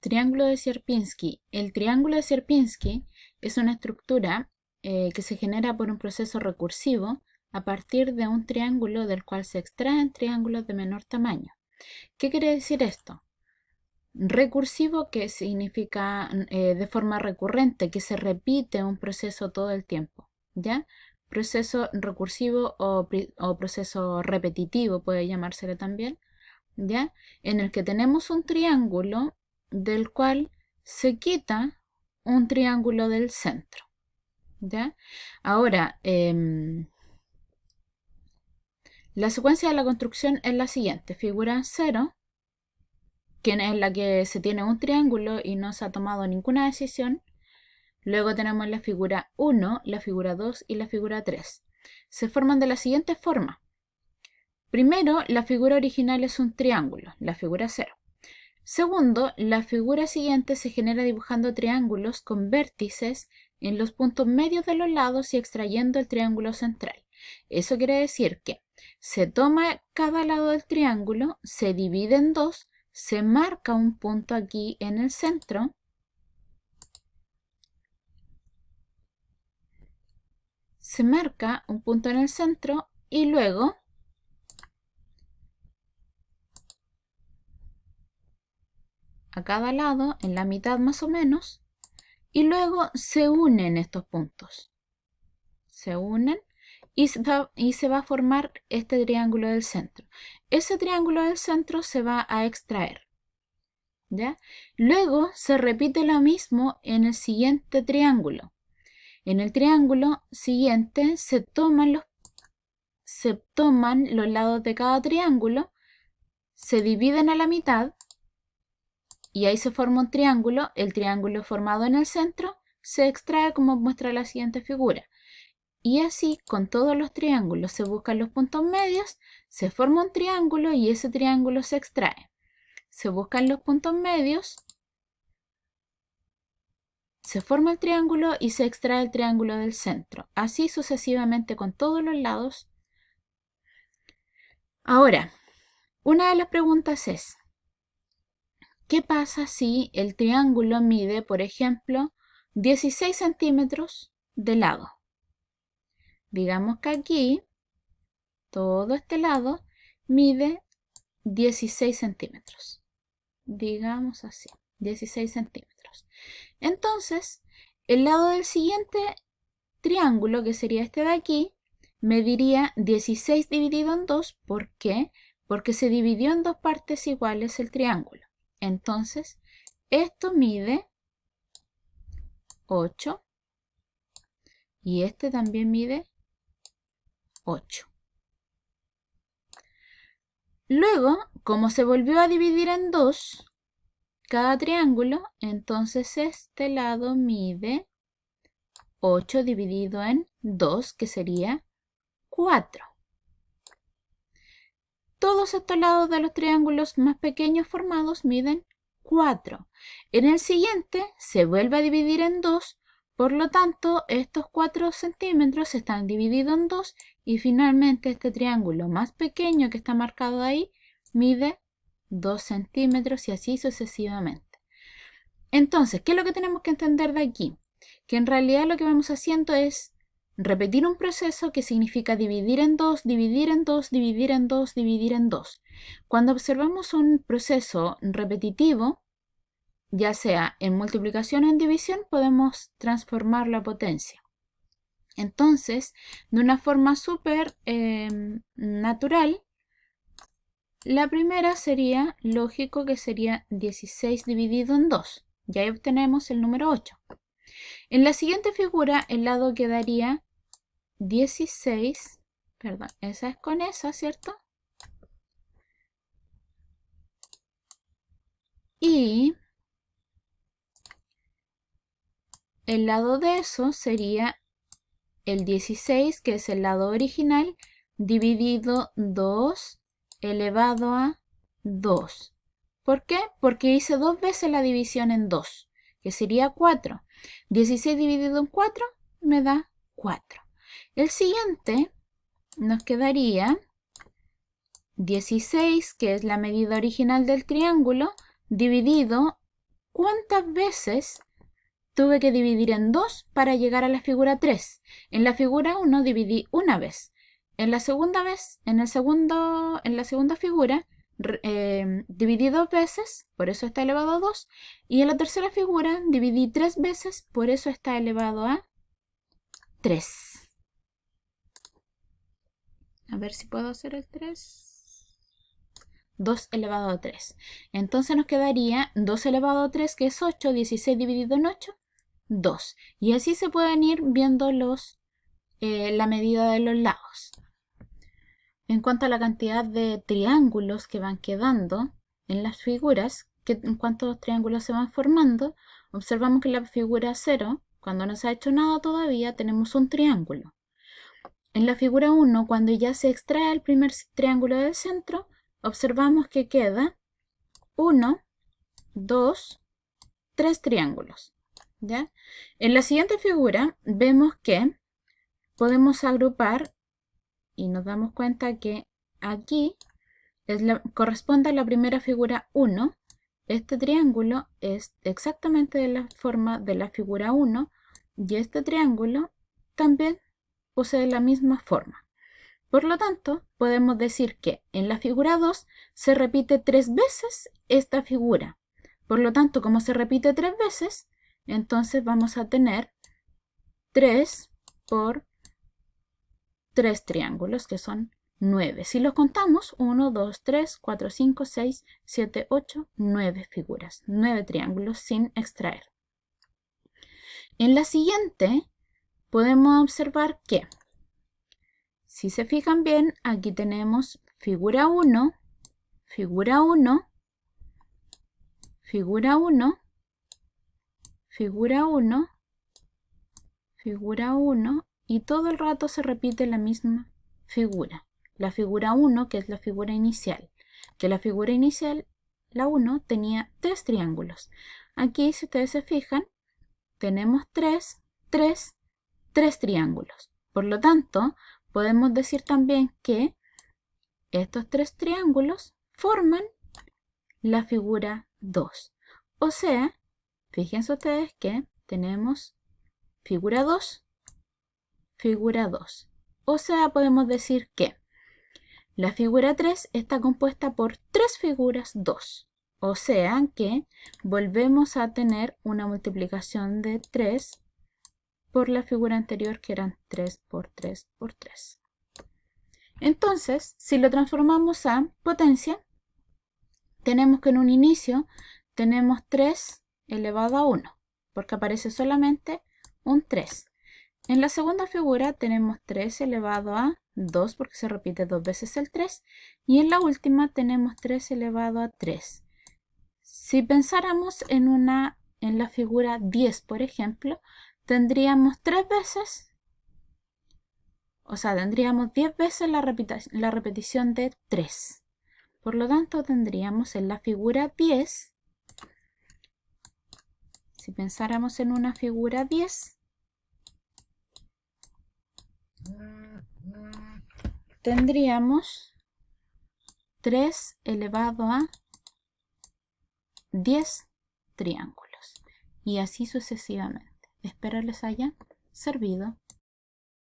Triángulo de Sierpinski. El triángulo de Sierpinski es una estructura que se genera por un proceso recursivo a partir de un triángulo del cual se extraen triángulos de menor tamaño. ¿Qué quiere decir esto? Recursivo, que significa de forma recurrente, que se repite un proceso todo el tiempo, ¿ya? Proceso recursivo o proceso repetitivo puede llamársele también, ¿ya? En el que tenemos un triángulo del cual se quita un triángulo del centro, ¿ya? Ahora, la secuencia de la construcción es la siguiente. Figura 0, que es la que se tiene un triángulo y no se ha tomado ninguna decisión. Luego tenemos la figura 1, la figura 2 y la figura 3. Se forman de la siguiente forma. Primero, la figura original es un triángulo, la figura 0. Segundo, la figura siguiente se genera dibujando triángulos con vértices en los puntos medios de los lados y extrayendo el triángulo central. Eso quiere decir que se toma cada lado del triángulo, se divide en dos, se marca un punto aquí en el centro, y luego a cada lado, en la mitad más o menos, y luego se unen estos puntos. Se unen y se va a formar este triángulo del centro. Ese triángulo del centro se va a extraer, ¿ya? Luego se repite lo mismo en el siguiente triángulo. En el triángulo siguiente se toman los lados de cada triángulo, se dividen a la mitad y ahí se forma un triángulo. El triángulo formado en el centro se extrae como muestra la siguiente figura. Y así, con todos los triángulos se buscan los puntos medios, se forma un triángulo y ese triángulo se extrae. Se buscan los puntos medios, se forma el triángulo y se extrae el triángulo del centro. Así sucesivamente con todos los lados. Ahora, una de las preguntas es, ¿qué pasa si el triángulo mide, por ejemplo, 16 centímetros de lado? Digamos que aquí, todo este lado mide 16 centímetros. Digamos así, 16 centímetros. Entonces, el lado del siguiente triángulo, que sería este de aquí, mediría 16 dividido en 2. ¿Por qué? Porque se dividió en dos partes iguales el triángulo. Entonces, esto mide 8 y este también mide 8. Luego, como se volvió a dividir en dos cada triángulo, entonces este lado mide 8 dividido en 2, que sería 4. Todos estos lados de los triángulos más pequeños formados miden 4. En el siguiente se vuelve a dividir en 2, por lo tanto estos 4 centímetros están divididos en 2 y finalmente este triángulo más pequeño que está marcado ahí mide 2 centímetros y así sucesivamente. Entonces, ¿qué es lo que tenemos que entender de aquí? Que en realidad lo que vamos haciendo es repetir un proceso que significa dividir en dos, dividir en dos, dividir en dos, dividir en dos. Cuando observamos un proceso repetitivo, ya sea en multiplicación o en división, podemos transformar la potencia. Entonces, de una forma súper natural, la primera sería lógico que sería 16 dividido en 2. Ya obtenemos el número 8. En la siguiente figura, el lado quedaría 16, perdón, esa es con esa, ¿cierto? Y el lado de eso sería el 16, que es el lado original, dividido 2 elevado a 2. ¿Por qué? Porque hice dos veces la división en 2, que sería 4. 16 dividido en 4 me da 4. El siguiente nos quedaría 16, que es la medida original del triángulo, dividido ¿cuántas veces tuve que dividir en 2 para llegar a la figura 3? En la figura 1 dividí una vez. En la segunda vez, en la segunda figura, dividí 2 veces, por eso está elevado a 2. Y en la tercera figura dividí 3 veces, por eso está elevado a 3. A ver si puedo hacer el 3. 2 elevado a 3. Entonces nos quedaría 2 elevado a 3, que es 8. 16 dividido en 8, 2. Y así se pueden ir viendo la medida de los lados. En cuanto a la cantidad de triángulos que van quedando en las figuras, en cuántos triángulos se van formando, observamos que en la figura 0, cuando no se ha hecho nada todavía, tenemos un triángulo. En la figura 1, cuando ya se extrae el primer triángulo del centro, observamos que queda 1, 2, 3 triángulos. ¿Ya? En la siguiente figura vemos que podemos agrupar y nos damos cuenta que aquí corresponde a la primera figura 1. Este triángulo es exactamente de la forma de la figura 1 y este triángulo también posee la misma forma. Por lo tanto, podemos decir que en la figura 2 se repite 3 veces esta figura. Por lo tanto, como se repite 3 veces, entonces vamos a tener 3 por 3 triángulos, que son 9. Si los contamos, 1, 2, 3, 4, 5, 6, 7, 8, 9 figuras. 9 triángulos sin extraer. En la siguiente, podemos observar que, si se fijan bien, aquí tenemos figura 1, figura 1, figura 1, figura 1, figura 1, y todo el rato se repite la misma figura. La figura 1, que es la figura inicial. Que la figura inicial, la 1, tenía 3 triángulos. Aquí, si ustedes se fijan, tenemos 3, 3, 3 triángulos. Por lo tanto, podemos decir también que estos 3 triángulos forman la figura 2. O sea, fíjense ustedes que tenemos figura 2, figura 2. O sea, podemos decir que la figura 3 está compuesta por 3 figuras 2. O sea que volvemos a tener una multiplicación de 3 por la figura anterior, que eran 3 por 3 por 3. Entonces, si lo transformamos a potencia, tenemos que en un inicio tenemos 3 elevado a 1, porque aparece solamente un 3. En la segunda figura tenemos 3 elevado a 2, porque se repite 2 veces el 3. Y en la última tenemos 3 elevado a 3. Si pensáramos en la figura 10, por ejemplo, tendríamos 3 veces, o sea, tendríamos 10 veces la repetición de 3. Por lo tanto, tendríamos en la figura 10, si pensáramos en una figura 10, tendríamos 3 elevado a 10 triángulos. Y así sucesivamente. Espero les haya servido.